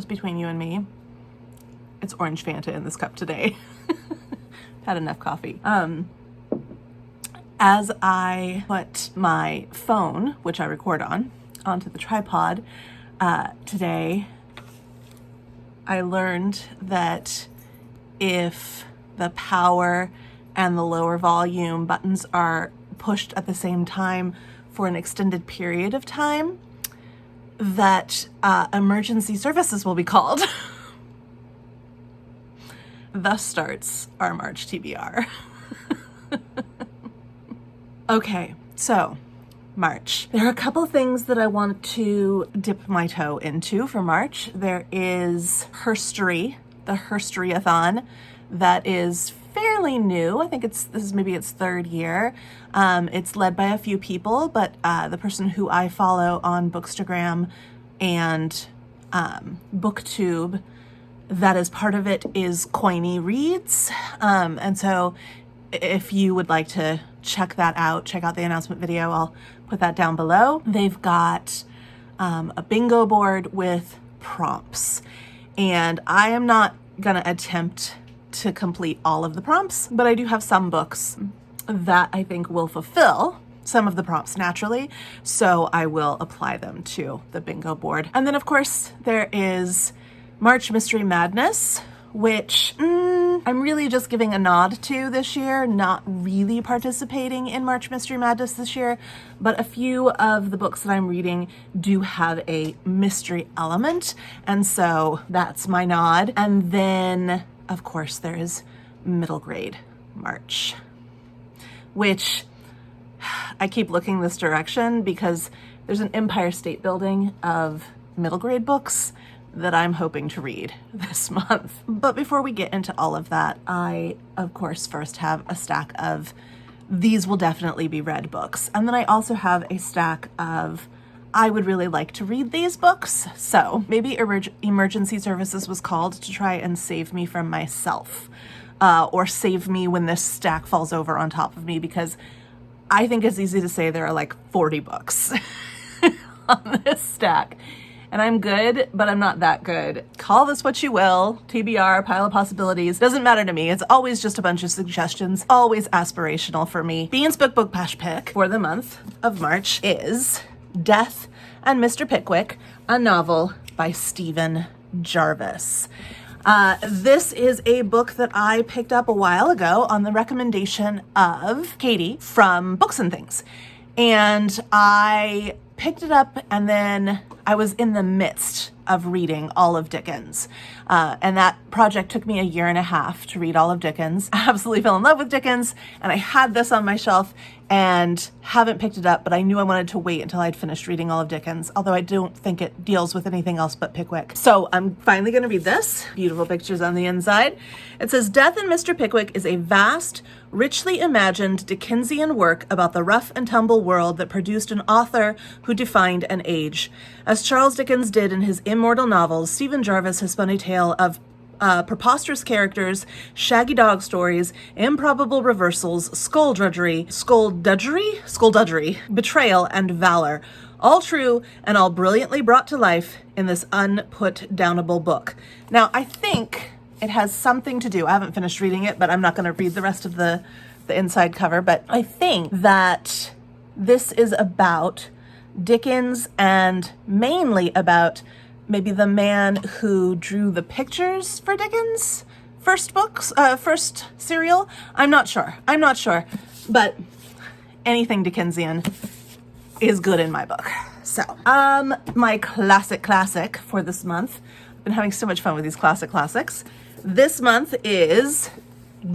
just between you and me, it's orange Fanta in this cup today. Had enough coffee. As I put my phone, which I record on, onto the tripod today, I learned that if the power and the lower volume buttons are pushed at the same time for an extended period of time, that emergency services will be called. Thus starts our March TBR. Okay, so March. There are a couple things that I want to dip my toe into for March. There is Herstory, the Herstory-athon, that is fairly new. I think this is maybe its third year. It's led by a few people, but the person who I follow on Bookstagram and BookTube that is part of it is Coiny Reads. And so if you would like to check that out, check out the announcement video, I'll put that down below. They've got a bingo board with prompts, and I am not gonna attempt to complete all of the prompts, but I do have some books that I think will fulfill some of the prompts naturally, so I will apply them to the bingo board. And then of course there is March Mystery Madness, which I'm really just giving a nod to this year, not really participating in March Mystery Madness this year, but a few of the books that I'm reading do have a mystery element, and so that's my nod. And then, of course, there is Middle Grade March, which I keep looking this direction because there's an Empire State Building of middle grade books that I'm hoping to read this month. But before we get into all of that, I, of course, first have a stack of these will definitely be read books. And then I also have a stack of I would really like to read these books. So maybe emergency services was called to try and save me from myself, or save me when this stack falls over on top of me, because I think it's easy to say there are like 40 books on this stack. And I'm good, but I'm not that good. Call this what you will, TBR, pile of possibilities. Doesn't matter to me. It's always just a bunch of suggestions, always aspirational for me. Bean's Book Bash pick for the month of March is Death and Mr. Pickwick, a novel by Stephen Jarvis. This is a book that I picked up a while ago on the recommendation of Katie from Books and Things. And I picked it up, and then I was in the midst of reading all of Dickens. And that project took me 1.5 years to read all of Dickens. I absolutely fell in love with Dickens, and I had this on my shelf and haven't picked it up, but I knew I wanted to wait until I'd finished reading all of Dickens, although I don't think it deals with anything else but Pickwick. So I'm finally going to read this. Beautiful pictures on the inside. It says, Death and Mr. Pickwick is a vast, richly imagined Dickensian work about the rough and tumble world that produced an author who defined an age. As Charles Dickens did in his immortal novels, Stephen Jarvis has spun a tale of preposterous characters, shaggy dog stories, improbable reversals, skullduggery, betrayal, and valor. All true and all brilliantly brought to life in this unput-downable book. Now, I think it has something to do, I haven't finished reading it, but I'm not going to read the rest of the inside cover, but I think that this is about Dickens and mainly about maybe the man who drew the pictures for Dickens' first serial. I'm not sure, but anything Dickensian is good in my book. So, my classic for this month, I've been having so much fun with these classics. This month is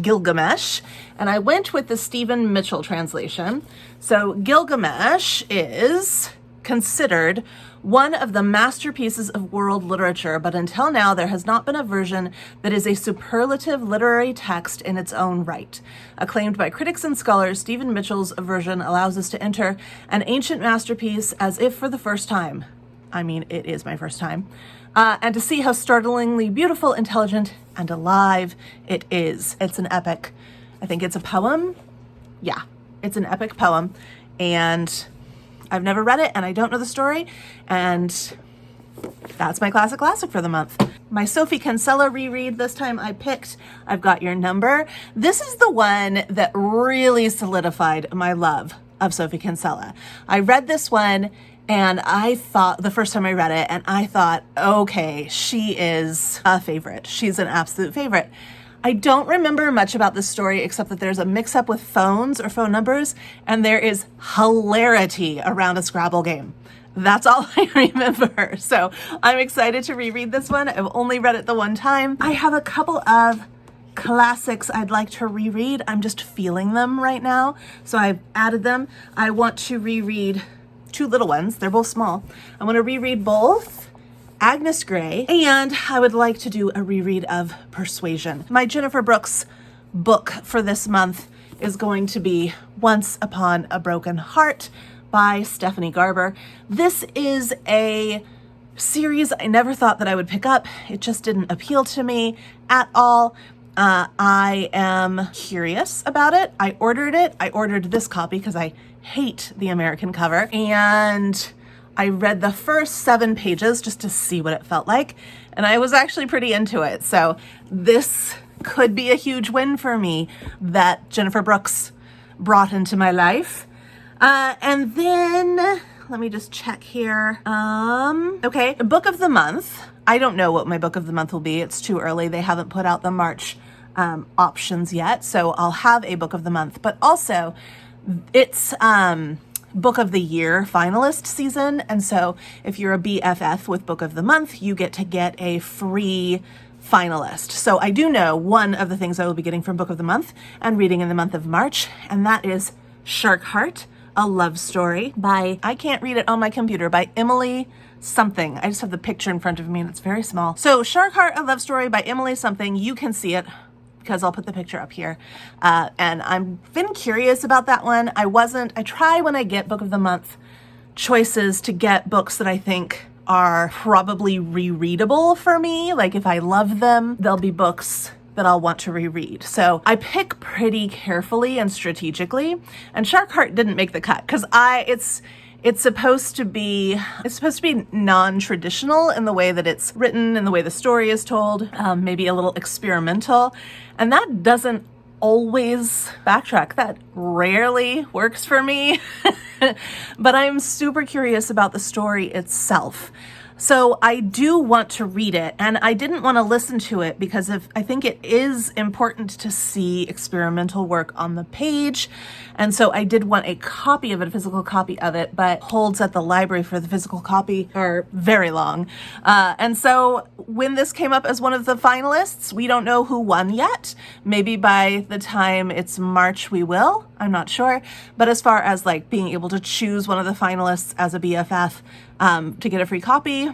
Gilgamesh, and I went with the Stephen Mitchell translation. So Gilgamesh is considered one of the masterpieces of world literature, but until now there has not been a version that is a superlative literary text in its own right. Acclaimed by critics and scholars, Stephen Mitchell's version allows us to enter an ancient masterpiece as if for the first time. I mean, it is my first time. And to see how startlingly beautiful, intelligent, and alive it is. It's an epic. I think it's a poem. Yeah, it's an epic poem. And I've never read it, and I don't know the story. And that's my classic for the month. My Sophie Kinsella reread this time I picked I've Got Your Number. This is the one that really solidified my love of Sophie Kinsella. I read this one and I thought, the first time I read it, and I thought, okay, she is a favorite. She's an absolute favorite. I don't remember much about this story except that there's a mix-up with phones or phone numbers, and there is hilarity around a Scrabble game. That's all I remember. So I'm excited to reread this one. I've only read it the one time. I have a couple of classics I'd like to reread. I'm just feeling them right now, so I've added them. I want to reread two little ones. They're both small. I want to reread both Agnes Grey, and I would like to do a reread of Persuasion. My Jennifer Brooks book for this month is going to be Once Upon a Broken Heart by Stephanie Garber. This is a series I never thought that I would pick up. It just didn't appeal to me at all. I am curious about it. I ordered this copy because I hate the American cover, and I read the first 7 pages just to see what it felt like, and I was actually pretty into it. So this could be a huge win for me that Jennifer Brooks brought into my life. And then let me just check here. Okay, book of the month. I don't know what my book of the month will be. It's too early. They haven't put out the March options yet, so I'll have a book of the month. But also, it's book of the year finalist season, and so if you're a BFF with book of the month, you get to get a free finalist. So I do know one of the things I will be getting from book of the month and reading in the month of March, and that is Shark Heart, a love story by, I can't read it on my computer, by Emily something. I just have the picture in front of me and it's very small. So Shark Heart, a love story by Emily something. You can see it because I'll put the picture up here. And I've been curious about that one. I try when I get book of the month choices to get books that I think are probably rereadable for me. Like if I love them, they'll be books that I'll want to reread. So I pick pretty carefully and strategically, and Shark Heart didn't make the cut because it's supposed to be non-traditional in the way that it's written and the way the story is told, maybe a little experimental, and that doesn't always backtrack. That rarely works for me, but I'm super curious about the story itself. So I do want to read it, and I didn't want to listen to it because I think it is important to see experimental work on the page. And so I did want a copy of it, a physical copy of it, but holds at the library for the physical copy are very long. And so when this came up as one of the finalists, we don't know who won yet. Maybe by the time it's March, we will. I'm not sure. But as far as like being able to choose one of the finalists as a BFF, to get a free copy,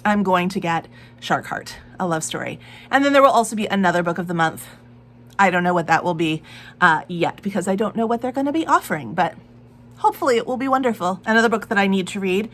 I'm going to get Shark Heart, a love story. And then there will also be another book of the month. I don't know what that will be yet because I don't know what they're going to be offering, but hopefully it will be wonderful. Another book that I need to read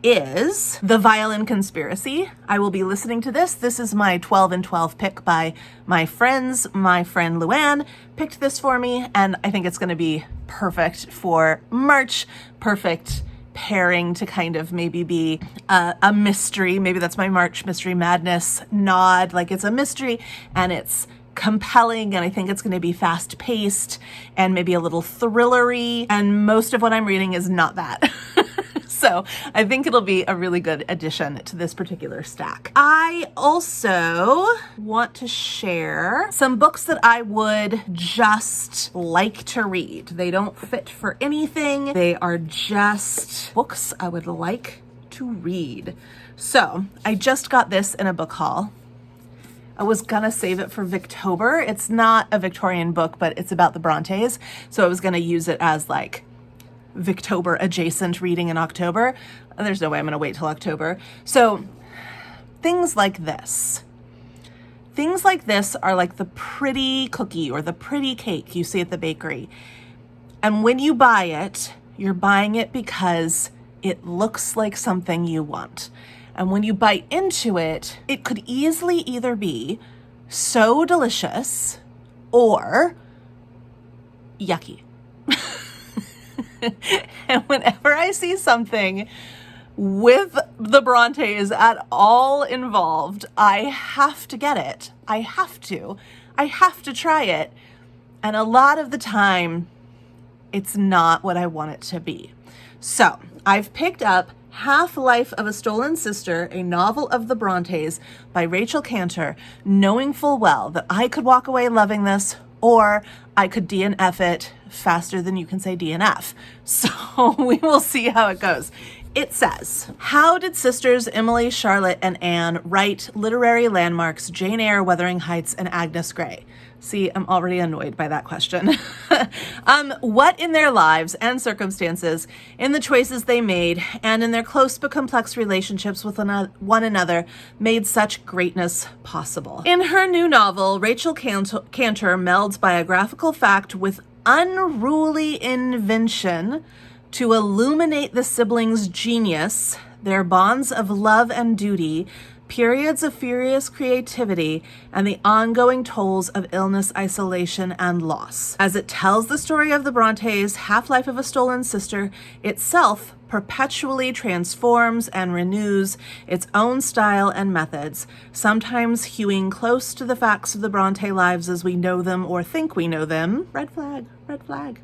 is The Violin Conspiracy. I will be listening to this. This is my 12 and 12 pick by my friends. My friend Luann picked this for me, and I think it's going to be perfect for March, perfect pairing to kind of maybe be a mystery. Maybe that's my March Mystery Madness nod. Like it's a mystery and it's compelling, and I think it's going to be fast paced and maybe a little thrillery. And most of what I'm reading is not that. So I think it'll be a really good addition to this particular stack. I also want to share some books that I would just like to read. They don't fit for anything. They are just books I would like to read. So I just got this in a book haul. I was gonna save it for Victober. It's not a Victorian book, but it's about the Brontes. So I was gonna use it as like Victober adjacent reading in October. There's no way I'm going to wait till October. So things like this are like the pretty cookie or the pretty cake you see at the bakery. And when you buy it, you're buying it because it looks like something you want. And when you bite into it, it could easily either be so delicious or yucky. And whenever I see something with the Brontes at all involved, I have to get it. I have to try it. And a lot of the time, it's not what I want it to be. So I've picked up HalfLife of a Stolen Sister, a novel of the Brontes by Rachel Cantor, knowing full well that I could walk away loving this, or I could DNF it faster than you can say DNF. So we will see how it goes. It says, how did sisters Emily, Charlotte, and Anne write literary landmarks Jane Eyre, Wuthering Heights, and Agnes Grey? See, I'm already annoyed by that question. What in their lives and circumstances, in the choices they made, and in their close but complex relationships with one another, made such greatness possible? In her new novel, Rachel Cantor melds biographical fact with unruly invention to illuminate the siblings' genius, their bonds of love and duty, periods of furious creativity, and the ongoing tolls of illness, isolation, and loss. As it tells the story of the Brontes, HalfLife of a Stolen Sister itself perpetually transforms and renews its own style and methods, sometimes hewing close to the facts of the Bronte lives as we know them or think we know them. Red flag, red flag.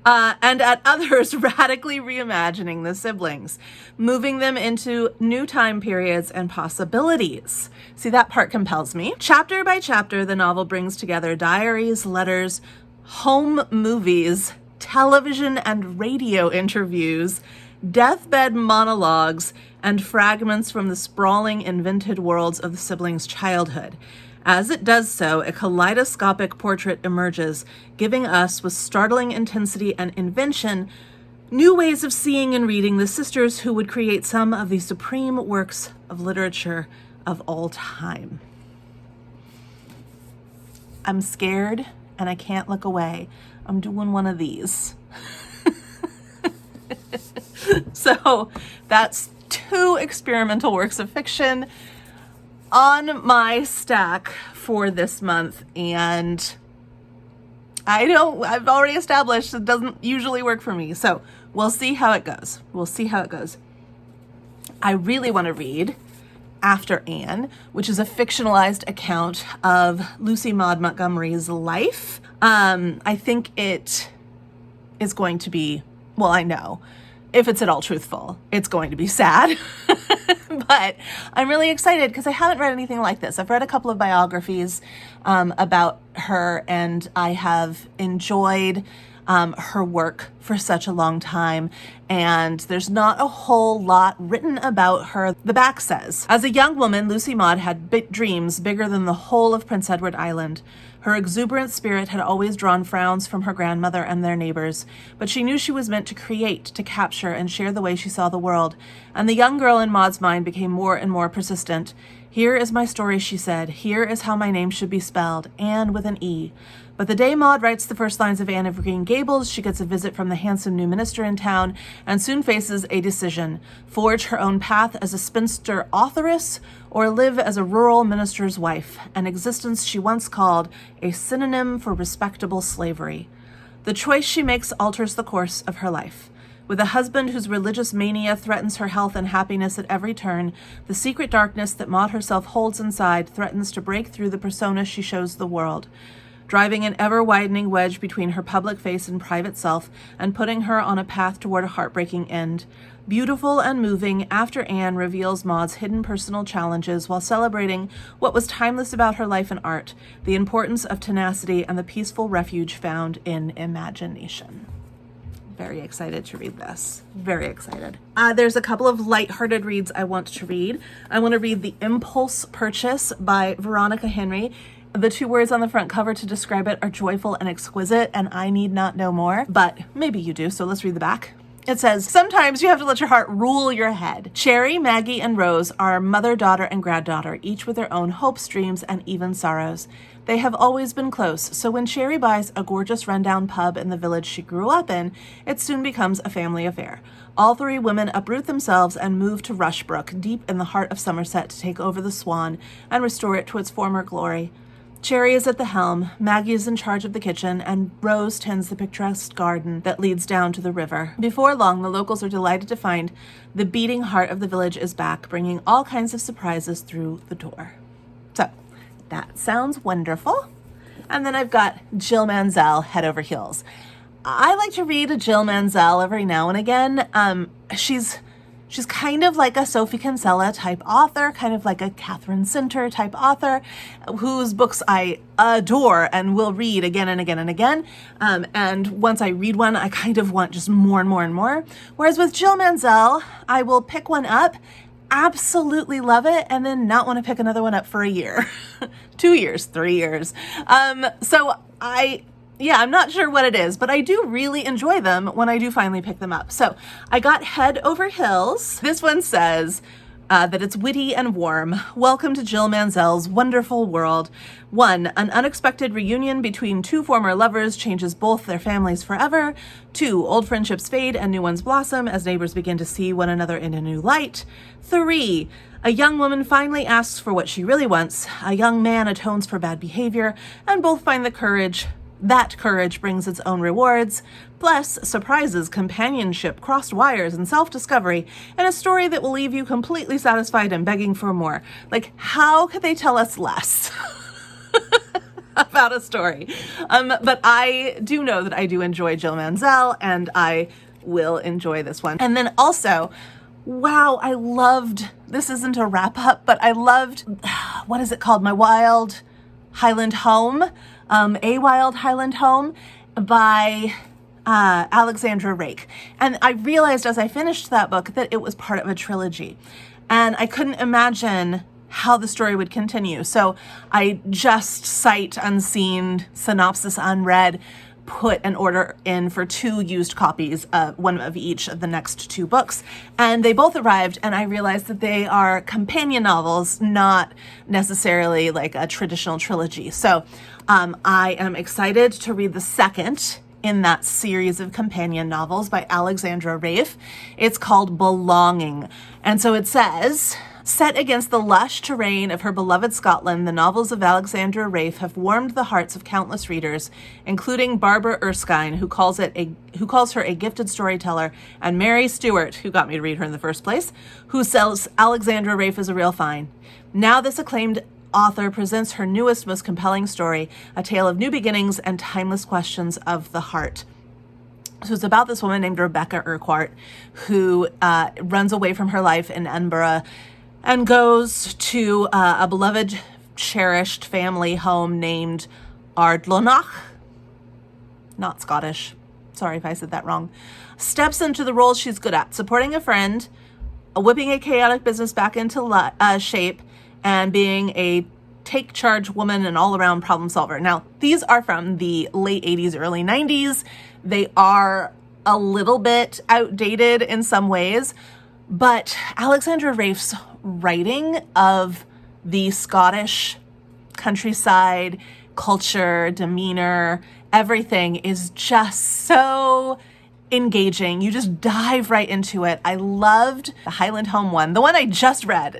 And at others, radically reimagining the siblings, moving them into new time periods and possibilities. See, that part compels me. Chapter by chapter, the novel brings together diaries, letters, home movies, television and radio interviews, deathbed monologues, and fragments from the sprawling, invented worlds of the siblings' childhood. As it does so, a kaleidoscopic portrait emerges, giving us, with startling intensity and invention, new ways of seeing and reading the sisters who would create some of the supreme works of literature of all time. I'm scared and I can't look away. I'm doing one of these. So that's 2 experimental works of fiction on my stack for this month, and I've already established it doesn't usually work for me, so we'll see how it goes. I really want to read After Anne, which is a fictionalized account of Lucy Maud Montgomery's life. I think it is going to be, well, I know, if it's at all truthful, it's going to be sad. But I'm really excited because I haven't read anything like this. I've read a couple of biographies about her, and I have enjoyed her work for such a long time, and there's not a whole lot written about her. The back says, as a young woman, Lucy Maud had big dreams bigger than the whole of Prince Edward Island. Her exuberant spirit had always drawn frowns from her grandmother and their neighbors, but she knew she was meant to create, to capture, and share the way she saw the world, and the young girl in Maud's mind became more and more persistent. Here is my story, she said. Here is how my name should be spelled, Anne with an E. But the day Maud writes the first lines of Anne of Green Gables, she gets a visit from the handsome new minister in town and soon faces a decision: forge her own path as a spinster authoress or live as a rural minister's wife, an existence she once called a synonym for respectable slavery. The choice she makes alters the course of her life. With a husband whose religious mania threatens her health and happiness at every turn, the secret darkness that Maud herself holds inside threatens to break through the persona she shows the world, driving an ever-widening wedge between her public face and private self, and putting her on a path toward a heartbreaking end. Beautiful and moving, After Anne reveals Maud's hidden personal challenges while celebrating what was timeless about her life and art, the importance of tenacity and the peaceful refuge found in imagination. Very excited to read this. Very excited. There's a couple of lighthearted reads I want to read. I want to read The Impulse Purchase by Veronica Henry. The 2 words on the front cover to describe it are joyful and exquisite, and I need not know more, but maybe you do, so let's read the back. It says, sometimes you have to let your heart rule your head. Cherry, Maggie, and Rose are mother, daughter, and granddaughter, each with their own hopes, dreams, and even sorrows. They have always been close, so when Cherry buys a gorgeous rundown pub in the village she grew up in, it soon becomes a family affair. All 3 women uproot themselves and move to Rushbrook, deep in the heart of Somerset, to take over the Swan and restore it to its former glory. Cherry is at the helm, Maggie is in charge of the kitchen, and Rose tends the picturesque garden that leads down to the river. Before long, the locals are delighted to find the beating heart of the village is back, bringing all kinds of surprises through the door. So, that sounds wonderful. And then I've got Jill Manziel, Head Over Heels. I like to read a Jill Manziel every now and again. She's kind of like a Sophie Kinsella type author, kind of like a Catherine Sinter type author, whose books I adore and will read again and again and again. And once I read one, I kind of want just more and more and more. Whereas with Jill Manziel, I will pick one up, absolutely love it, and then not want to pick another one up for a year, 2 years, 3 years. I'm not sure what it is, but I do really enjoy them when I do finally pick them up. So I got Head Over Heels. This one says that it's witty and warm. Welcome to Jill Manziel's wonderful world. 1, an unexpected reunion between 2 former lovers changes both their families forever. 2, old friendships fade and new ones blossom as neighbors begin to see one another in a new light. 3, a young woman finally asks for what she really wants. A young man atones for bad behavior, and both find the courage. That courage brings its own rewards, plus surprises, companionship, crossed wires, and self-discovery, and a story that will leave you completely satisfied and begging for more. Like, how could they tell us less about a story? But I do know that I do enjoy Jill Manziel, and I will enjoy this one. And then also, wow, I loved, this isn't a wrap-up, but I loved, what is it called? My Wild Highland Home. A Wild Highland Home by Alexandra Rake. And I realized as I finished that book that it was part of a trilogy. And I couldn't imagine how the story would continue. So I just sight unseen, synopsis unread, put an order in for 2 used copies, one of each of the next 2 books. And they both arrived, and I realized that they are companion novels, not necessarily like a traditional trilogy. So I am excited to read the second in that series of companion novels by Alexandra Rafe. It's called Belonging. And so it says, set against the lush terrain of her beloved Scotland, the novels of Alexandra Rafe have warmed the hearts of countless readers, including Barbara Erskine, who calls her a gifted storyteller, and Mary Stewart, who got me to read her in the first place, who sells Alexandra Rafe as a real find. Now this acclaimed author presents her newest, most compelling story, a tale of new beginnings and timeless questions of the heart. So it's about this woman named Rebecca Urquhart, who runs away from her life in Edinburgh and goes to a beloved, cherished family home named Ardlonach. Not Scottish. Sorry if I said that wrong. Steps into the role she's good at, supporting a friend, whipping a chaotic business back into shape, and being a take charge woman and all around problem solver. Now, these are from the late 80s, early 90s. They are a little bit outdated in some ways, but Alexandra Rafe's writing of the Scottish countryside, culture, demeanor, everything is just so engaging. You just dive right into it. I loved the Highland Home one, the one I just read.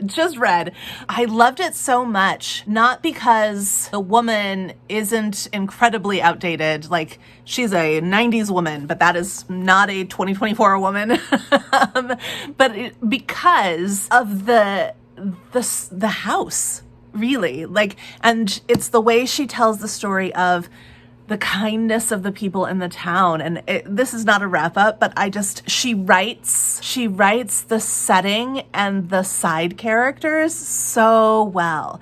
I loved it so much, not because the woman isn't incredibly outdated, like she's a 90s woman, but that is not a 2024 woman, because of the house, really. Like, and it's the way she tells the story of the kindness of the people in the town. And this is not a wrap up, but she writes the setting and the side characters so well.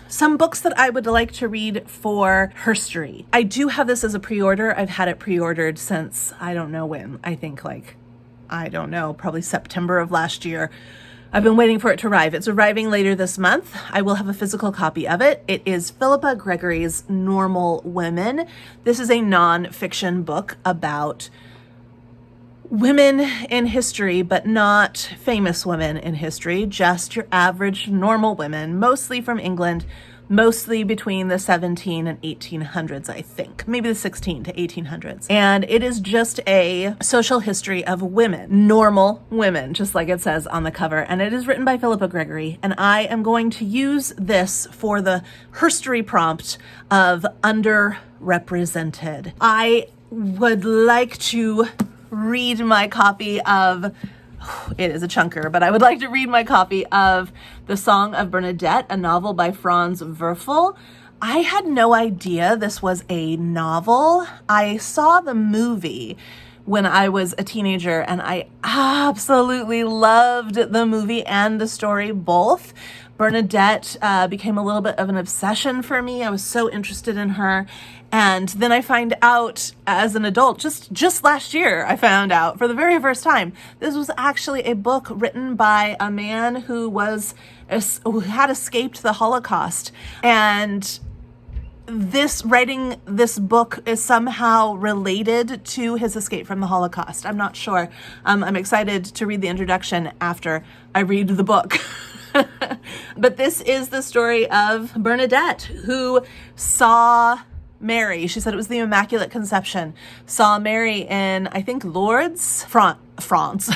Some books that I would like to read for Herstory. I do have this as a pre-order. I've had it pre-ordered since, I don't know when. I think probably September of last year. I've been waiting for it to arrive. It's arriving later this month. I will have a physical copy of it. It is Philippa Gregory's Normal Women. This is a non-fiction book about women in history, but not famous women in history, just your average normal women, mostly from England, mostly between the 17 and 1800s, I think, maybe the 16 to 1800s. And it is just a social history of women, normal women, just like it says on the cover. And it is written by Philippa Gregory. And I am going to use this for the herstory prompt of underrepresented. I would like to read my copy of, it is a chunker, but I would like to read my copy of The Song of Bernadette, a novel by Franz Werfel. I had no idea this was a novel. I saw the movie when I was a teenager, and I absolutely loved the movie and the story both. Bernadette became a little bit of an obsession for me. I was so interested in her. And then I find out as an adult, just last year, I found out for the very first time, this was actually a book written by a man who had escaped the Holocaust. And writing this book is somehow related to his escape from the Holocaust. I'm not sure. I'm excited to read the introduction after I read the book. But this is the story of Bernadette, who saw Mary. She said it was the Immaculate Conception. Saw Mary in, I think, Lourdes, France,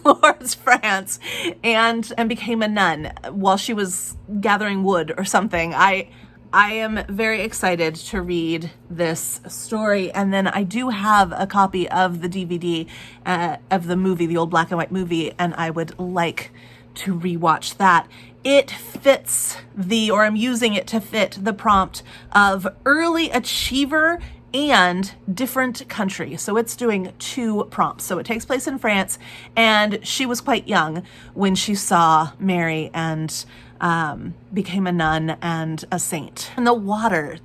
Lourdes, France, and became a nun while she was gathering wood or something. I am very excited to read this story. And then I do have a copy of the DVD of the movie, the old black and white movie, and I would like to rewatch that. It fits I'm using it to fit the prompt of early achiever and different country. So it's doing 2 prompts. So it takes place in France, and she was quite young when she saw Mary and became a nun and a saint. And the water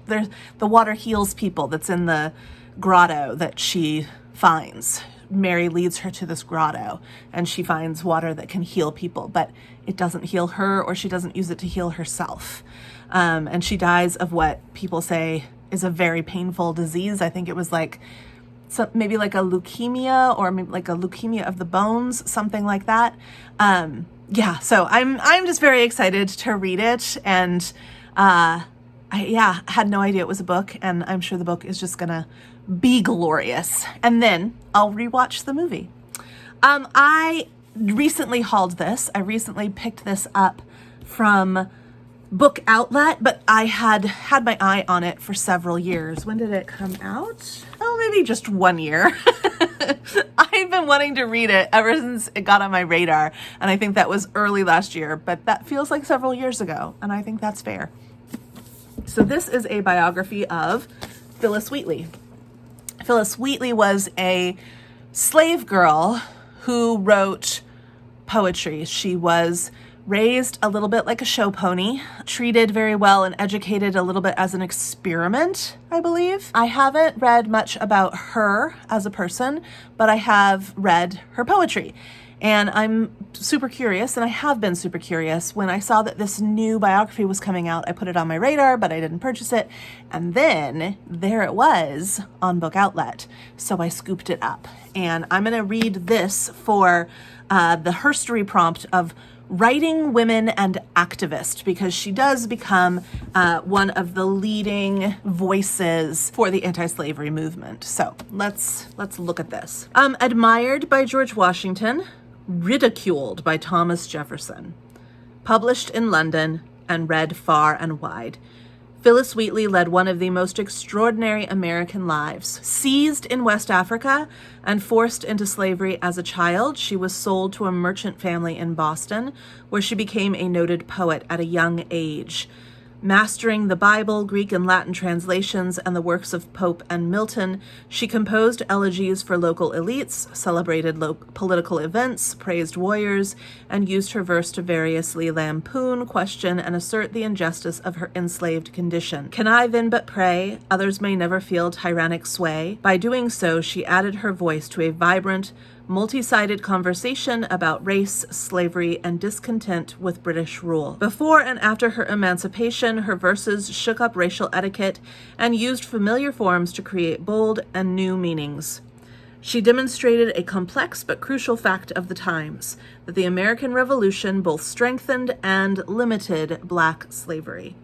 heals people that's in the grotto that she finds. Mary leads her to this grotto, and she finds water that can heal people, but it doesn't heal her, or she doesn't use it to heal herself. And she dies of what people say is a very painful disease. I think it was maybe like a leukemia, or maybe like a leukemia of the bones, something like that. So I'm just very excited to read it, and I had no idea it was a book, and I'm sure the book is just gonna be glorious. And then I'll rewatch the movie. I recently hauled this. I recently picked this up from Book Outlet, but I had my eye on it for several years. When did it come out? Oh, maybe just 1 year. I've been wanting to read it ever since it got on my radar, and I think that was early last year, but that feels like several years ago, and I think that's fair. So this is a biography of Phyllis Wheatley. Phyllis Wheatley was a slave girl who wrote poetry. She was raised a little bit like a show pony, treated very well and educated a little bit as an experiment, I believe. I haven't read much about her as a person, but I have read her poetry. And I'm super curious, and I have been super curious. When I saw that this new biography was coming out, I put it on my radar, but I didn't purchase it. And then there it was on Book Outlet. So I scooped it up. And I'm going to read this for the herstory prompt of writing women and activist, because she does become one of the leading voices for the anti-slavery movement. So let's look at this. Admired by George Washington, ridiculed by Thomas Jefferson, published in London and read far and wide. Phyllis Wheatley led one of the most extraordinary American lives. Seized in West Africa and forced into slavery as a child, she was sold to a merchant family in Boston, where she became a noted poet at a young age. Mastering the Bible, Greek and Latin translations, and the works of Pope and Milton, she composed elegies for local elites, celebrated political events, praised warriors, and used her verse to variously lampoon, question, and assert the injustice of her enslaved condition. Can I then but pray others may never feel tyrannic sway? By doing so, she added her voice to a vibrant, multi-sided conversation about race, slavery, and discontent with British rule. Before and after her emancipation, her verses shook up racial etiquette and used familiar forms to create bold and new meanings. She demonstrated a complex but crucial fact of the times, that the American Revolution both strengthened and limited Black slavery.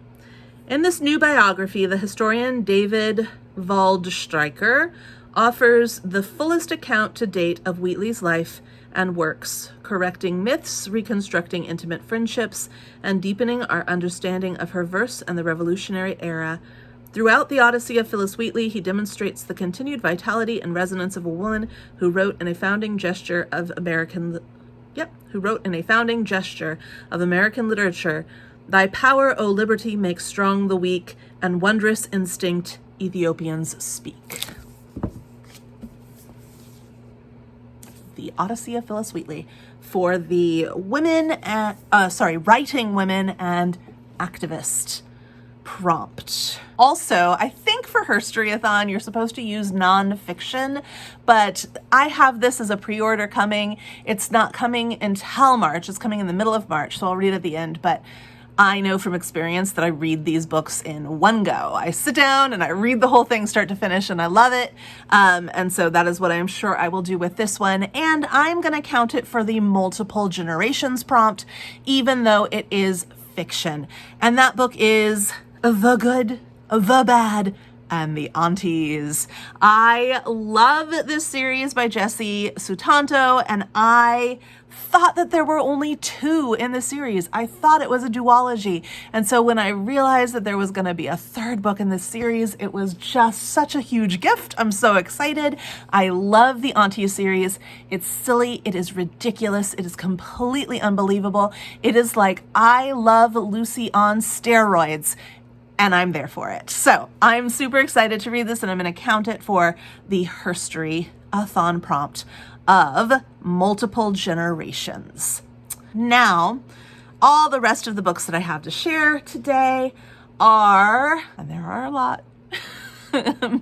In this new biography, the historian David Waldstreicher offers the fullest account to date of Wheatley's life and works, correcting myths, reconstructing intimate friendships, and deepening our understanding of her verse and the Revolutionary era. Throughout the Odyssey of Phyllis Wheatley, he demonstrates the continued vitality and resonance of a woman who wrote in a founding gesture of American literature, "Thy power, O liberty, makes strong the weak, and wondrous instinct Ethiopians speak." The Odyssey of Phyllis Wheatley for the writing women and activist prompt. Also, I think for Herstory-athon, you're supposed to use nonfiction, but I have this as a pre-order coming. It's not coming until March. It's coming in the middle of March, so I'll read at the end, but I know from experience that I read these books in one go. I sit down and I read the whole thing start to finish, and I love it. And so that is what I'm sure I will do with this one. And I'm going to count it for the multiple generations prompt, even though it is fiction. And that book is The Good, the Bad, and the Aunties. I love this series by Jessie Sutanto, and I thought that there were only 2 in the series. I thought it was a duology. And so when I realized that there was going to be a 3rd book in this series, it was just such a huge gift. I'm so excited. I love the Auntie series. It's silly. It is ridiculous. It is completely unbelievable. it is like I Love Lucy on steroids, and I'm there for it. So I'm super excited to read this, and I'm going to count it for the Herstory-athon prompt of multiple generations. Now, all the rest of the books that I have to share today are, and there are a lot,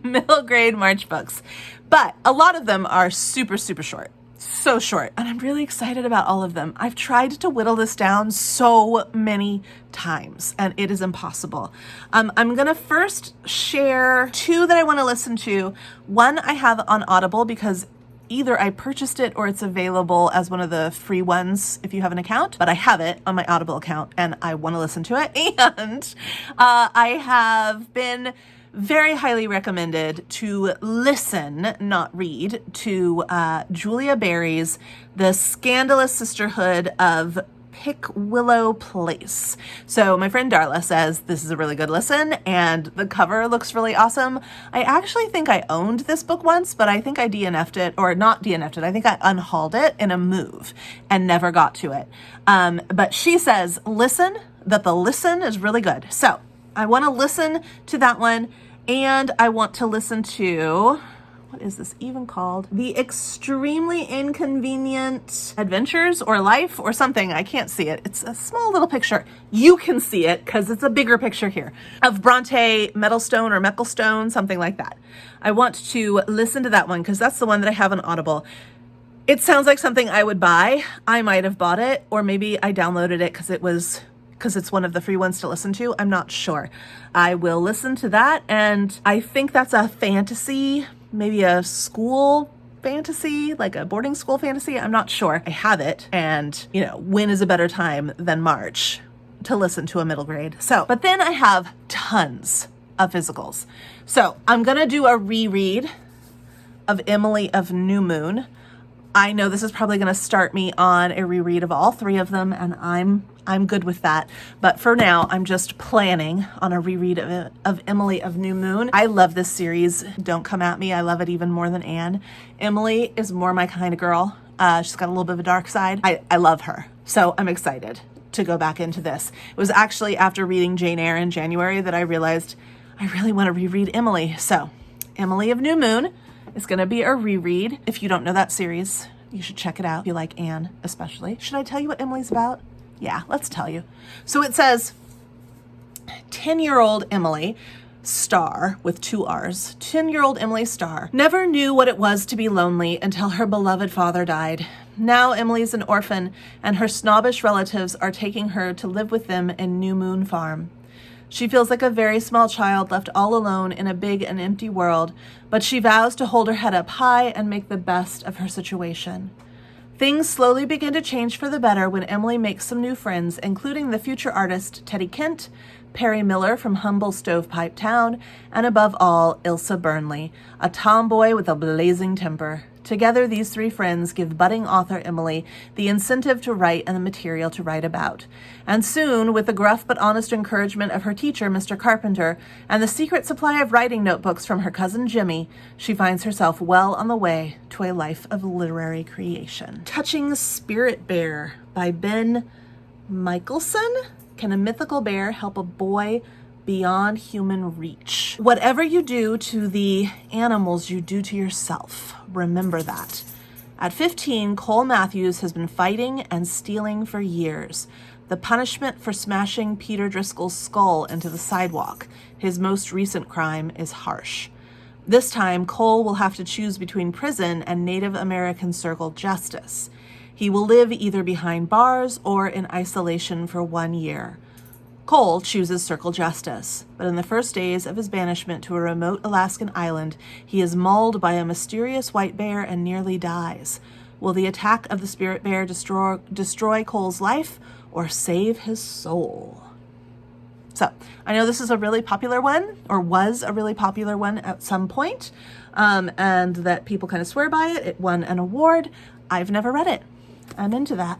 middle grade March books, but a lot of them are super, super short. So short, and I'm really excited about all of them. I've tried to whittle this down so many times, and it is impossible. I'm gonna first share 2 that I want to listen to. One I have on Audible because either I purchased it or it's available as one of the free ones if you have an account, but I have it on my Audible account and I want to listen to it. And I have been very highly recommended to listen, not read, to Julia Barry's The Scandalous Sisterhood of Willow Place. So my friend Darla says this is a really good listen, and the cover looks really awesome. I actually think I owned this book once, but I think I DNF'd it, or not DNF'd it. I think I unhauled it in a move and never got to it. But she says that the listen is really good. So I want to listen to that one, and I want to listen to, what is this even called? The Extremely Inconvenient Adventures or Life or something. I can't see it. It's a small little picture. You can see it because it's a bigger picture here of Bronte Meadowstone or Mecklestone, something like that. I want to listen to that one because that's the one that I have on Audible. It sounds like something I would buy. I might have bought it, or maybe I downloaded it because it's one of the free ones to listen to. I'm not sure. I will listen to that, and I think that's a fantasy, maybe a school fantasy, like a boarding school fantasy. I'm not sure. I have it, and when is a better time than March to listen to a middle grade? So, but then I have tons of physicals. So I'm gonna do a reread of Emily of New Moon. I know this is probably going to start me on a reread of all 3 of them, and I'm good with that. But for now, I'm just planning on a reread of Emily of New Moon. I love this series. Don't come at me. I love it even more than Anne. Emily is more my kind of girl. She's got a little bit of a dark side. I love her. So I'm excited to go back into this. It was actually after reading Jane Eyre in January that I realized I really want to reread Emily. So Emily of New Moon is going to be a reread. If you don't know that series, you should check it out. If you like Anne, especially. Should I tell you what Emily's about? Yeah, let's tell you. So it says, 10-year-old Emily Starr, with 2 R's, 10-year-old Emily Starr never knew what it was to be lonely until her beloved father died. Now Emily's an orphan, and her snobbish relatives are taking her to live with them in New Moon Farm. She feels like a very small child left all alone in a big and empty world, but she vows to hold her head up high and make the best of her situation. Things slowly begin to change for the better when Emily makes some new friends, including the future artist Teddy Kent, Perry Miller from humble Stovepipe Town, and above all, Ilsa Burnley, a tomboy with a blazing temper. Together, these three friends give budding author Emily the incentive to write and the material to write about. And soon, with the gruff but honest encouragement of her teacher, Mr. Carpenter, and the secret supply of writing notebooks from her cousin Jimmy, she finds herself well on the way to a life of literary creation. Touching Spirit Bear by Ben Michelson. Can a mythical bear help a boy beyond human reach? Whatever you do to the animals, you do to yourself. Remember that. At 15, Cole Matthews has been fighting and stealing for years. The punishment for smashing Peter Driscoll's skull into the sidewalk, his most recent crime, is harsh. This time, Cole will have to choose between prison and Native American Circle justice. He will live either behind bars or in isolation for 1 year. Cole chooses Circle Justice, but in the first days of his banishment to a remote Alaskan island, he is mauled by a mysterious white bear and nearly dies. Will the attack of the spirit bear destroy Cole's life or save his soul? So, I know this is a really popular one, or was a really popular one at some point, and that people kind of swear by it. It won an award. I've never read it. I'm into that.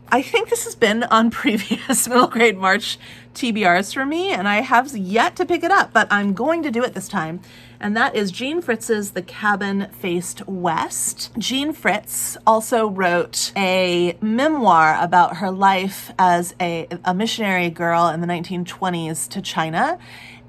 I think this has been on previous middle grade March TBRs for me, and I have yet to pick it up, but I'm going to do it this time. And that is Jean Fritz's The Cabin Faced West. Jean Fritz also wrote a memoir about her life as a missionary girl in the 1920s to China.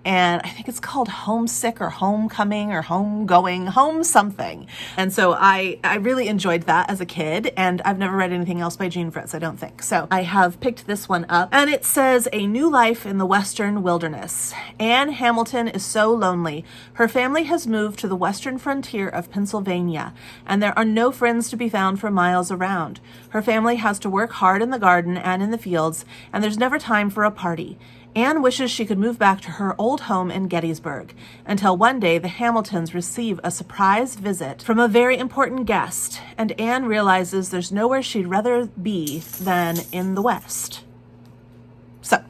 And I think it's called Homesick or Homecoming or Homegoing, Home something. And so I really enjoyed that as a kid, and I've never read anything else by Jean Fritz, I don't think. So I have picked this one up, and it says, A New Life in the Western Wilderness. Anne Hamilton is so lonely. Her family has moved to the western frontier of Pennsylvania, and there are no friends to be found for miles around. Her family has to work hard in the garden and in the fields, and there's never time for a party. Anne wishes she could move back to her old home in Gettysburg, until one day the Hamiltons receive a surprise visit from a very important guest, and Anne realizes there's nowhere she'd rather be than in the West. So,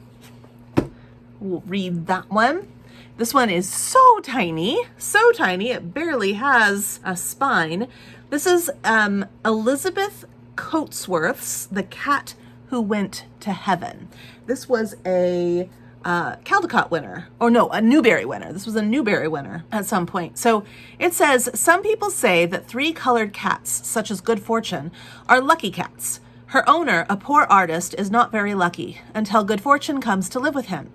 we'll read that one. This one is so tiny, it barely has a spine. This is Elizabeth Coatsworth's The Cat Who Went to Heaven. This was a Caldecott winner, or no, a Newbery winner. This was a Newbery winner at some point. So it says, some people say that 3 colored cats, such as Good Fortune, are lucky cats. Her owner, a poor artist, is not very lucky until Good Fortune comes to live with him.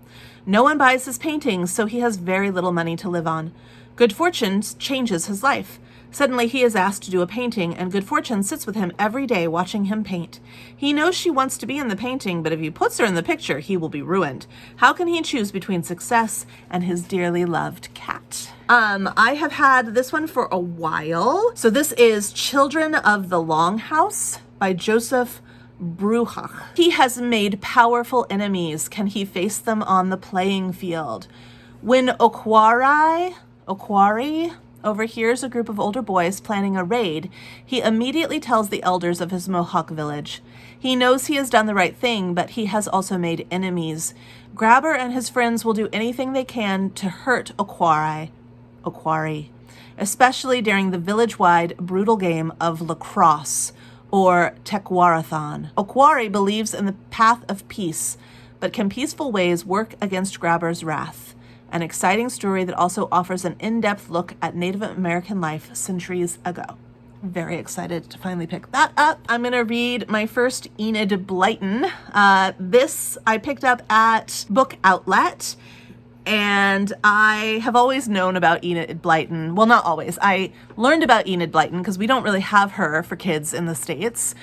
No one buys his paintings, so he has very little money to live on. Good Fortune changes his life. Suddenly he is asked to do a painting, and Good Fortune sits with him every day watching him paint. He knows she wants to be in the painting, but if he puts her in the picture, he will be ruined. How can he choose between success and his dearly loved cat? I have had this one for a while. So this is Children of the Longhouse by Joseph Bruchach. He has made powerful enemies. Can he face them on the playing field? When Okwari overhears a group of older boys planning a raid, he immediately tells the elders of his Mohawk village. He knows he has done the right thing, but he has also made enemies. Grabber and his friends will do anything they can to hurt Okwari, especially during the village-wide brutal game of lacrosse, or Tekwarathon. Okwari believes in the path of peace, but can peaceful ways work against Grabber's wrath? An exciting story that also offers an in-depth look at Native American life centuries ago. Very excited to finally pick that up. I'm going to read my first Enid Blyton. This I picked up at Book Outlet, and I have always known about Enid Blyton. Well, not always. I learned about Enid Blyton because we don't really have her for kids in the States.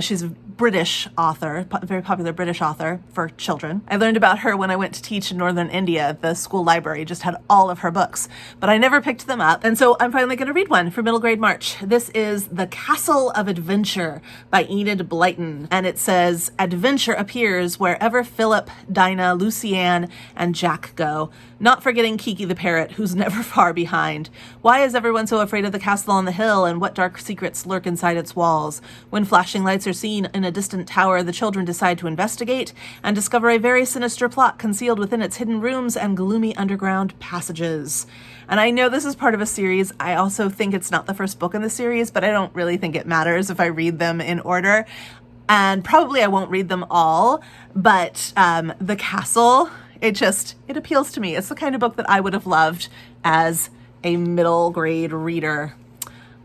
She's British author, very popular British author for children. I learned about her when I went to teach in northern India. The school library just had all of her books, but I never picked them up. And so I'm finally going to read one for middle grade March. This is The Castle of Adventure by Enid Blyton. And it says, adventure appears wherever Philip, Dinah, Lucianne, and Jack go, not forgetting Kiki the parrot, who's never far behind. Why is everyone so afraid of the castle on the hill, and what dark secrets lurk inside its walls? When flashing lights are seen in a distant tower, the children decide to investigate and discover a very sinister plot concealed within its hidden rooms and gloomy underground passages. And I know this is part of a series. I also think it's not the first book in the series, but I don't really think it matters if I read them in order. And probably I won't read them all, but The Castle, it appeals to me. It's the kind of book that I would have loved as a middle grade reader.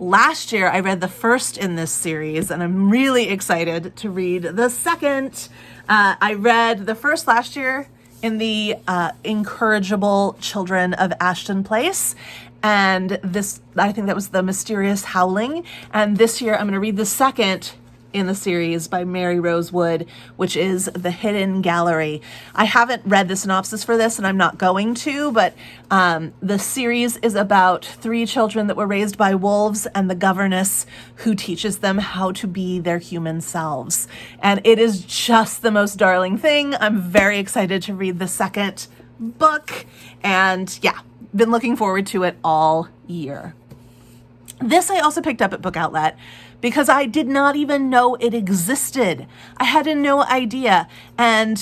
Last year, I read the first in this series, and I'm really excited to read the second. I read the first last year in the Incorrigible Children of Ashton Place, and this, I think that was The Mysterious Howling. And this year, I'm going to read the second in the series by Mary Rose Wood, which is The Hidden Gallery. I haven't read the synopsis for this, and I'm not going to, but the series is about 3 children that were raised by wolves and the governess who teaches them how to be their human selves. And it is just the most darling thing. I'm very excited to read the second book, and yeah, been looking forward to it all year. This I also picked up at Book Outlet because I did not even know it existed. I had no idea. And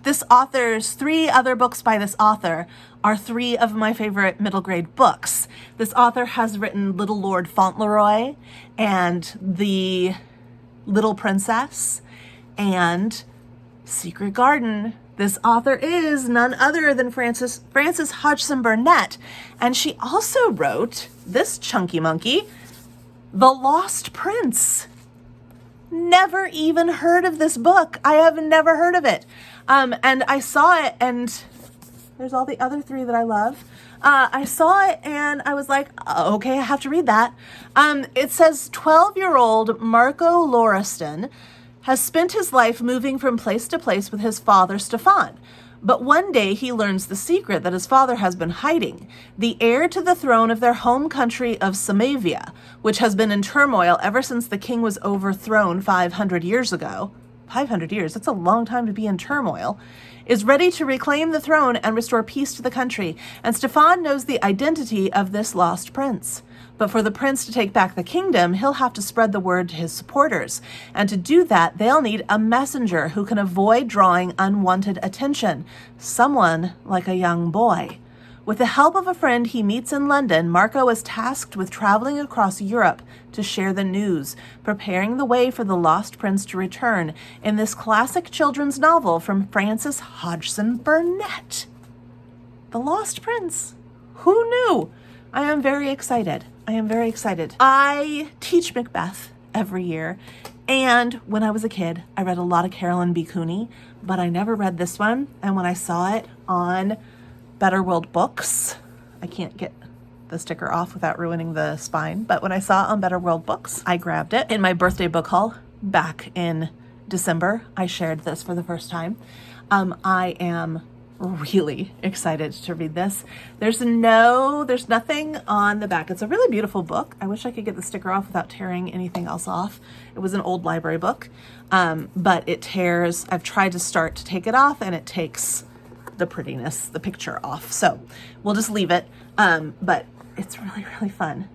this author's 3 other books by this author are 3 of my favorite middle grade books. This author has written Little Lord Fauntleroy and The Little Princess and Secret Garden. This author is none other than Frances Hodgson Burnett, and she also wrote this chunky monkey, The Lost Prince. Never even heard of this book. I have never heard of it. And I saw it, and there's all the other 3 that I love. I saw it and I was like, okay, I have to read that. It says 12-year-old Marco Lauriston has spent his life moving from place to place with his father, Stefan. But one day he learns the secret that his father has been hiding, the heir to the throne of their home country of Samavia, which has been in turmoil ever since the king was overthrown 500 years ago. 500 years, that's a long time to be in turmoil, is ready to reclaim the throne and restore peace to the country. And Stefan knows the identity of this lost prince. But for the prince to take back the kingdom, he'll have to spread the word to his supporters. And to do that, they'll need a messenger who can avoid drawing unwanted attention. Someone like a young boy. With the help of a friend he meets in London, Marco is tasked with traveling across Europe to share the news, preparing the way for the lost prince to return in this classic children's novel from Frances Hodgson Burnett. The Lost Prince. Who knew? I am very excited. I teach Macbeth every year, and when I was a kid, I read a lot of Carolyn B. Cooney, but I never read this one, and when I saw it on Better World Books, I can't get the sticker off without ruining the spine, but when I saw it on Better World Books, I grabbed it. In my birthday book haul back in December, I shared this for the first time. I am really excited to read this. There's nothing on the back. It's a really beautiful book. I wish I could get the sticker off without tearing anything else off. It was an old library book, but it tears. I've tried to start to take it off and it takes the prettiness, the picture off. So we'll just leave it. But it's really, really fun.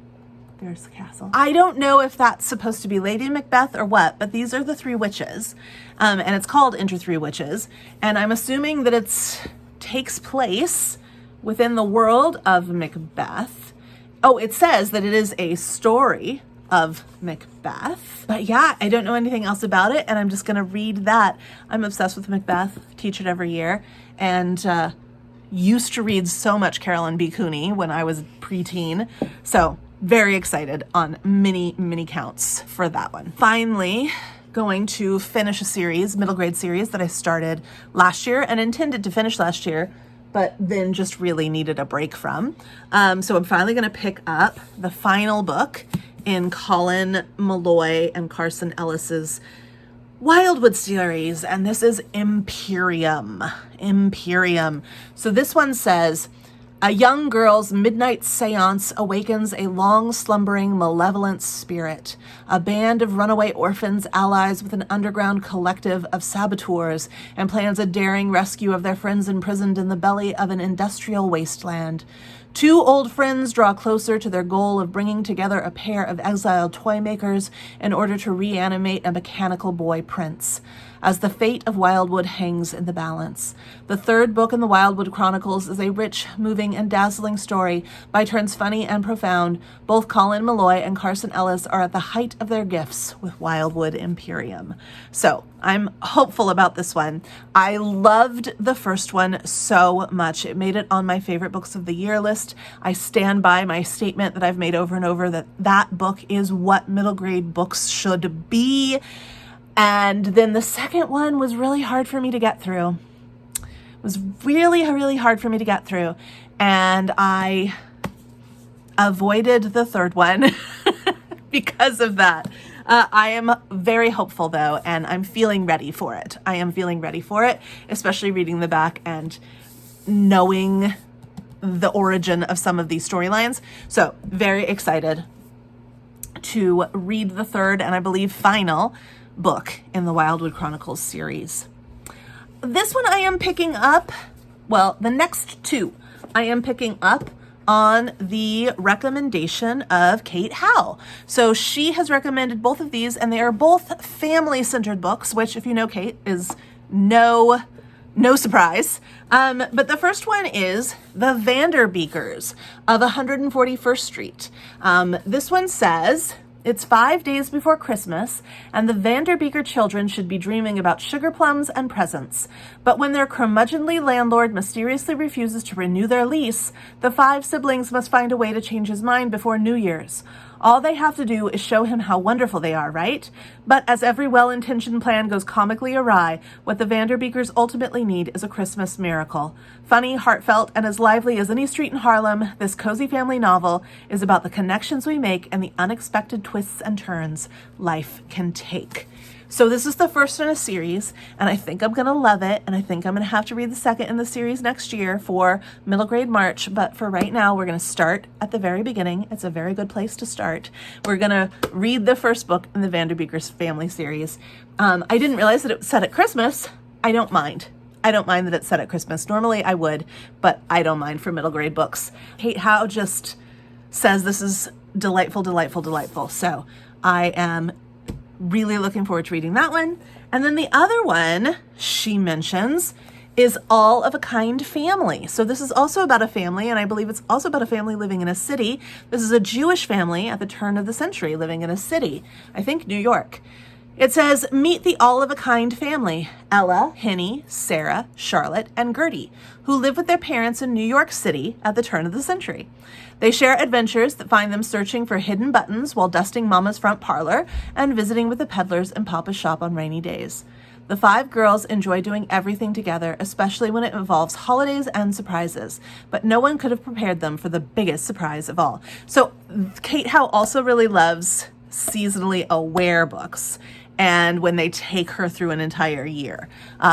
There's the castle. I don't know if that's supposed to be Lady Macbeth or what, but these are the 3 witches. And it's called Enter 3 Witches. And I'm assuming that it takes place within the world of Macbeth. Oh, it says that it is a story of Macbeth. But yeah, I don't know anything else about it, and I'm just going to read that. I'm obsessed with Macbeth, teach it every year, and used to read so much Carolyn B. Cooney when I was preteen. So very excited on many counts for that one. Finally, going to finish a series, middle grade series that I started last year and intended to finish last year, but then just really needed a break from. So I'm finally going to pick up the final book in Colin Malloy and Carson Ellis's Wildwood series, and this is Imperium. Imperium. So this one says, a young girl's midnight seance awakens a long-slumbering, malevolent spirit. A band of runaway orphans allies with an underground collective of saboteurs and plans a daring rescue of their friends imprisoned in the belly of an industrial wasteland. Two old friends draw closer to their goal of bringing together a pair of exiled toy makers in order to reanimate a mechanical boy prince, as the fate of Wildwood hangs in the balance. The third book in the Wildwood Chronicles is a rich, moving, and dazzling story, by turns funny and profound. Both Colin Malloy and Carson Ellis are at the height of their gifts with Wildwood Imperium. So I'm hopeful about this one. I loved the first one so much. It made it on my favorite books of the year list. I stand by my statement that I've made over and over, that that book is what middle grade books should be. And then the second one was really hard for me to get through. It was really, really hard for me to get through. And I avoided the third one because of that. I am very hopeful, though, and I'm feeling ready for it. I am feeling ready for it, especially reading the back and knowing the origin of some of these storylines. So very excited to read the third and I believe final book in the Wildwood Chronicles series. This one I am picking up, well, the next two I am picking up on the recommendation of Kate Howe. So she has recommended both of these, and they are both family-centered books, which, if you know Kate, is no surprise. But the first one is The Vander Beakers of 141st Street. This one says, it's 5 days before Christmas, and the Vander Beaker children should be dreaming about sugar plums and presents. But when their curmudgeonly landlord mysteriously refuses to renew their lease, the 5 siblings must find a way to change his mind before New Year's. All they have to do is show him how wonderful they are, right? But as every well-intentioned plan goes comically awry, what the Vander Beakers ultimately need is a Christmas miracle. Funny, heartfelt, and as lively as any street in Harlem, this cozy family novel is about the connections we make and the unexpected twists and turns life can take. So this is the first in a series, and I think I'm going to love it, and I think I'm going to have to read the second in the series next year for middle grade March, but for right now, we're going to start at the very beginning. It's a very good place to start. We're going to read the first book in the Vander Beakers family series. I didn't realize that it was set at Christmas. I don't mind. I don't mind that it's set at Christmas. Normally I would, but I don't mind for middle grade books. Kate Howe just says this is delightful, delightful, delightful. So I am really looking forward to reading that one. And then the other one she mentions is All of a Kind Family. So this is also about a family, and I believe it's also about a family living in a city. This is a Jewish family at the turn of the century living in a city, I think New York. It says, meet the all-of-a-kind family, Ella, Henny, Sarah, Charlotte, and Gertie, who live with their parents in New York City at the turn of the century. They share adventures that find them searching for hidden buttons while dusting Mama's front parlor and visiting with the peddlers in Papa's shop on rainy days. The 5 girls enjoy doing everything together, especially when it involves holidays and surprises, but no one could have prepared them for the biggest surprise of all. So Kate Howe also really loves seasonally aware books, and when they take her through an entire year,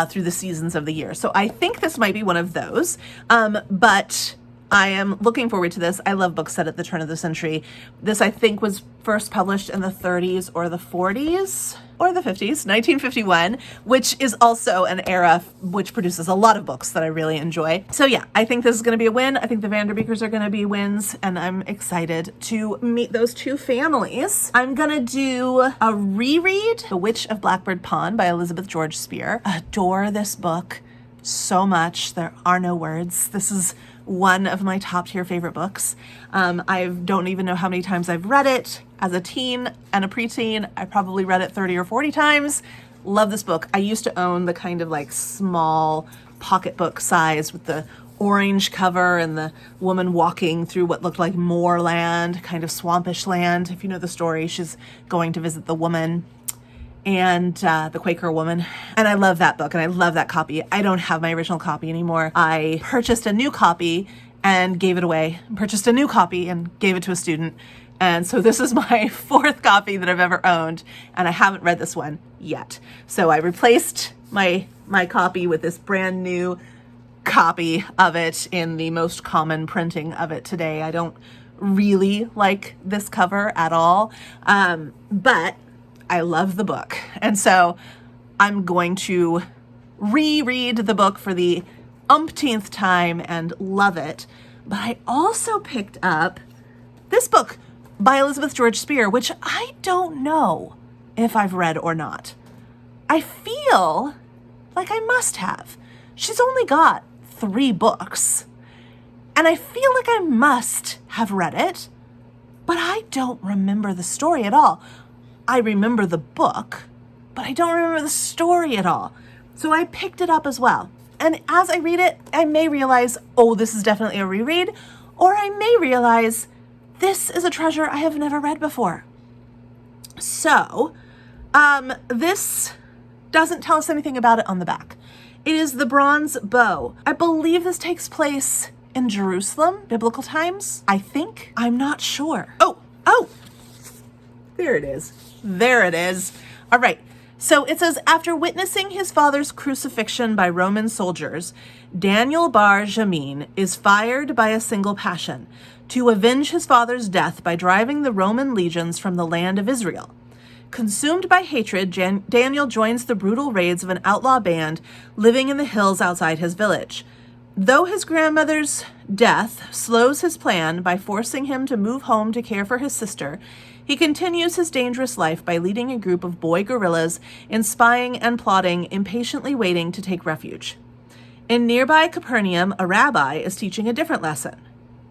through the seasons of the year. So I think this might be one of those, but I am looking forward to this. I love books set at the turn of the century. This, I think, was first published in the 30s or the 40s or the 50s, 1951, which is also an era which produces a lot of books that I really enjoy. So yeah, I think this is going to be a win. I think the Vander Beakers are going to be wins, and I'm excited to meet those two families. I'm going to do a reread, The Witch of Blackbird Pond by Elizabeth George Spear. Adore this book so much. There are no words. This is one of my top tier favorite books. I don't even know how many times I've read it. As a teen and a preteen, I probably read it 30 or 40 times. Love this book. I used to own the kind of like small pocketbook size with the orange cover and the woman walking through what looked like moorland, kind of swampish land. If you know the story, she's going to visit the woman and The Quaker Woman. And I love that book and I love that copy. I don't have my original copy anymore. I purchased a new copy and gave it away. Purchased a new copy and gave it to a student. And so this is my fourth copy that I've ever owned, and I haven't read this one yet. So I replaced my copy with this brand new copy of it in the most common printing of it today. I don't really like this cover at all, but I love the book. And so I'm going to reread the book for the umpteenth time and love it. But I also picked up this book by Elizabeth George Spear, which I don't know if I've read or not. I feel like I must have. She's only got 3 books, and I feel like I must have read it, but I don't remember the story at all. I remember the book, but I don't remember the story at all. So I picked it up as well. And as I read it, I may realize, oh, this is definitely a reread, or I may realize this is a treasure I have never read before. So, this doesn't tell us anything about it on the back. It is The Bronze Bow. I believe this takes place in Jerusalem, biblical times, I think. I'm not sure. Oh, there it is. There it is. All right. So it says, after witnessing his father's crucifixion by Roman soldiers, Daniel Bar Jamin is fired by a single passion: to avenge his father's death by driving the Roman legions from the land of Israel. Consumed by hatred, Daniel joins the brutal raids of an outlaw band living in the hills outside his village. Though his grandmother's death slows his plan by forcing him to move home to care for his sister, he continues his dangerous life by leading a group of boy guerrillas in spying and plotting, impatiently waiting to take refuge. In nearby Capernaum, a rabbi is teaching a different lesson.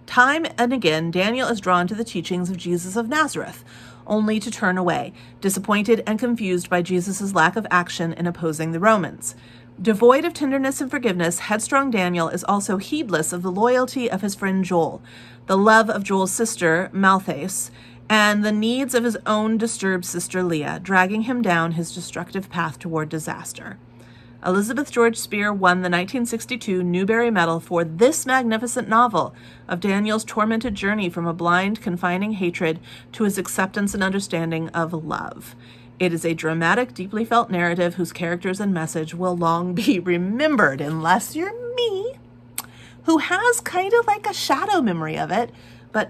Time and again, Daniel is drawn to the teachings of Jesus of Nazareth, only to turn away, disappointed and confused by Jesus' lack of action in opposing the Romans. Devoid of tenderness and forgiveness, headstrong Daniel is also heedless of the loyalty of his friend Joel, the love of Joel's sister, Malthus, and the needs of his own disturbed sister Leah, dragging him down his destructive path toward disaster. Elizabeth George Spear won the 1962 Newbery Medal for this magnificent novel of Daniel's tormented journey from a blind, confining hatred to his acceptance and understanding of love. It is a dramatic, deeply felt narrative whose characters and message will long be remembered, unless you're me, who has kind of like a shadow memory of it, but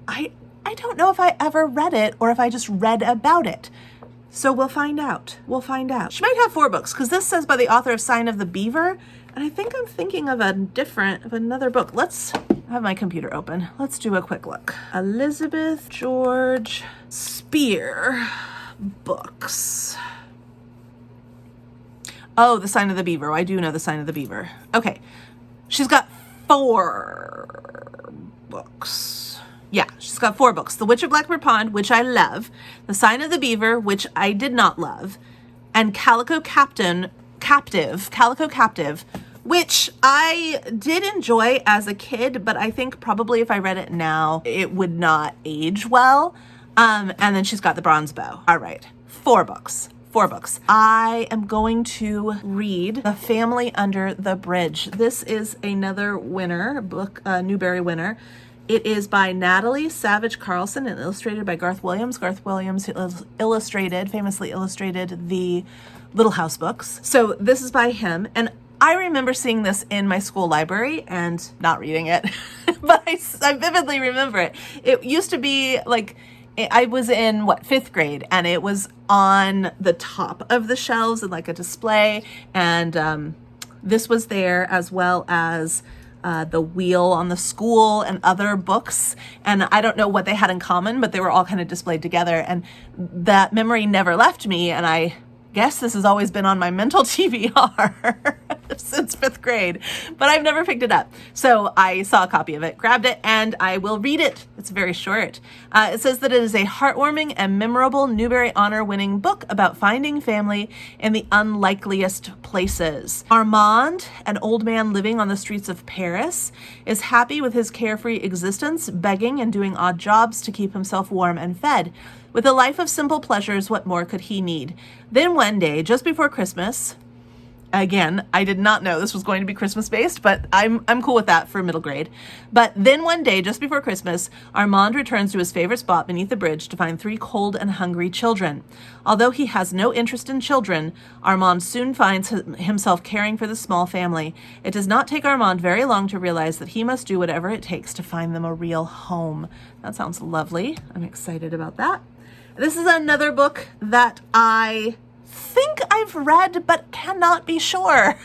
I don't know if I ever read it or if I just read about it. So we'll find out. We'll find out. She might have 4 books, because this says by the author of Sign of the Beaver, and I think I'm thinking of another book. Let's have my computer open. Let's do a quick look. Elizabeth George Spear books. Oh, The Sign of the Beaver. I do know The Sign of the Beaver. Okay. She's got 4 books. Yeah, she's got 4 books. The Witch of Blackbird Pond, which I love. The Sign of the Beaver, which I did not love. And Calico Captive, which I did enjoy as a kid, but I think probably if I read it now, it would not age well. And then she's got The Bronze Bow. All right, 4 books. 4 books. I am going to read The Family Under the Bridge. This is another winner, book, Newbery winner. It is by Natalie Savage Carlson and illustrated by Garth Williams. Garth Williams famously illustrated the Little House books. So this is by him. And I remember seeing this in my school library and not reading it, but I vividly remember it. It used to be like, I was in 5th grade, and it was on the top of the shelves in like a display. And this was there, as well as The Wheel on the School and other books. And I don't know what they had in common, but they were all kind of displayed together. And that memory never left me. And I guess this has always been on my mental TBR since 5th grade, but I've never picked it up. So I saw a copy of it, grabbed it, and I will read it. It's very short. It says that it is a heartwarming and memorable Newbery Honor-winning book about finding family in the unlikeliest places. Armand, an old man living on the streets of Paris, is happy with his carefree existence, begging and doing odd jobs to keep himself warm and fed. With a life of simple pleasures, what more could he need? Then one day, just before Christmas, again, I did not know this was going to be Christmas-based, but I'm cool with that for middle grade. But then one day, just before Christmas, Armand returns to his favorite spot beneath the bridge to find 3 cold and hungry children. Although he has no interest in children, Armand soon finds himself caring for the small family. It does not take Armand very long to realize that he must do whatever it takes to find them a real home. That sounds lovely. I'm excited about that. This is another book that I think I've read but cannot be sure.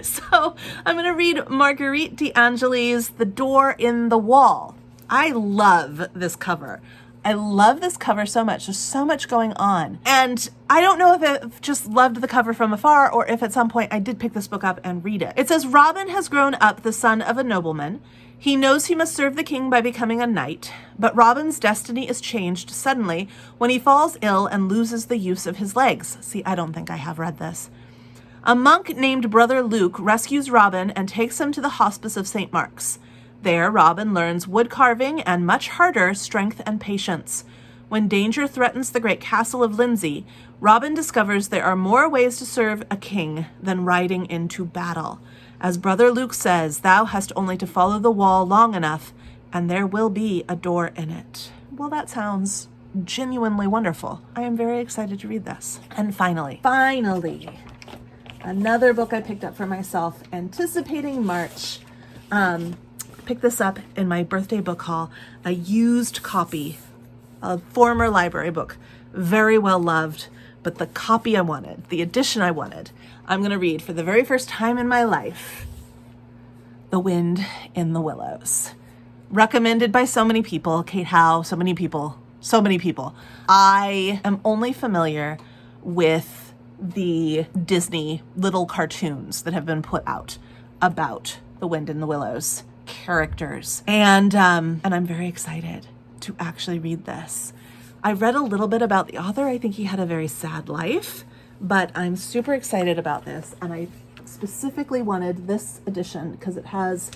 So I'm going to read Marguerite D'Angeli's The Door in the Wall. I love this cover. I love this cover so much. There's so much going on. And I don't know if I've just loved the cover from afar or if at some point I did pick this book up and read it. It says, Robin has grown up the son of a nobleman. He knows he must serve the king by becoming a knight, but Robin's destiny is changed suddenly when he falls ill and loses the use of his legs. See, I don't think I have read this. A monk named Brother Luke rescues Robin and takes him to the hospice of St. Mark's. There, Robin learns wood carving and, much harder, strength and patience. When danger threatens the great castle of Lindsay, Robin discovers there are more ways to serve a king than riding into battle. As Brother Luke says, thou hast only to follow the wall long enough, and there will be a door in it. Well, that sounds genuinely wonderful. I am very excited to read this. And finally, another book I picked up for myself, anticipating March. Picked this up in my birthday book haul, a used copy, a former library book, very well loved, but the copy I wanted, the edition I wanted, I'm going to read for the very first time in my life, The Wind in the Willows. Recommended by so many people, Kate Howe, so many people. I am only familiar with the Disney little cartoons that have been put out about The Wind in the Willows characters. And I'm very excited to actually read this. I read a little bit about the author. I think he had a very sad life, but I'm super excited about this. And I specifically wanted this edition because it has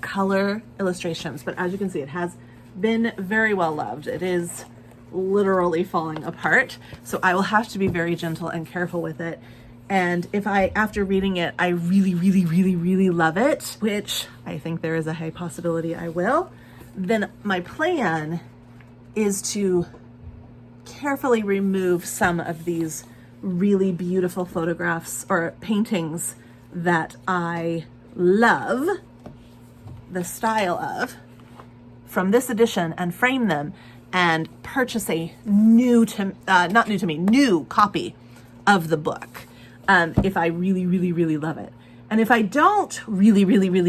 color illustrations. But as you can see, it has been very well loved. It is literally falling apart. So I will have to be very gentle and careful with it. And if after reading it, I really love it, which I think there is a high possibility I will, then my plan is to carefully remove some of these really beautiful photographs or paintings that I love the style of from this edition and frame them and purchase a new copy of the book. If I really love it. And if I don't really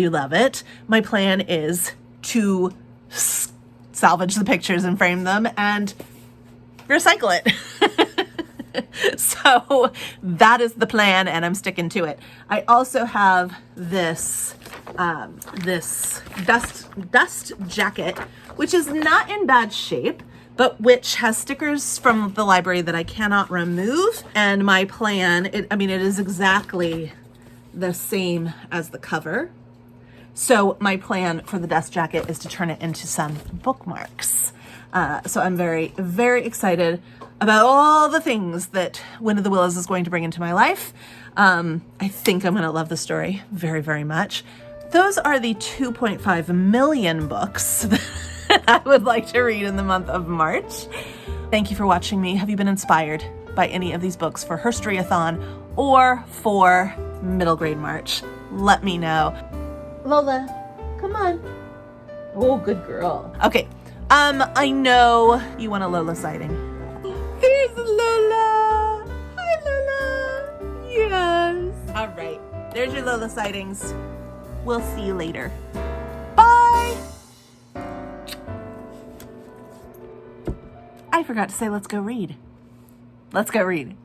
love it, my plan is to salvage the pictures and frame them and recycle it. So that is the plan, and I'm sticking to it. I also have this dust jacket, which is not in bad shape, but which has stickers from the library that I cannot remove. And my plan, it is exactly the same as the cover. So my plan for the dust jacket is to turn it into some bookmarks. So I'm very excited about all the things that Wind of the Willows is going to bring into my life. I think I'm going to love the story very much. Those are the 2.5 million books I would like to read in the month of March. Thank you for watching me. Have you been inspired by any of these books for Herstory-athon or for middle grade March? Let me know. Lola, come on. Oh, good girl. Okay, I know you want a Lola sighting. There's Lola. Hi, Lola. Yes. All right, there's your Lola sightings. We'll see you later. Bye. I forgot to say, let's go read. Let's go read.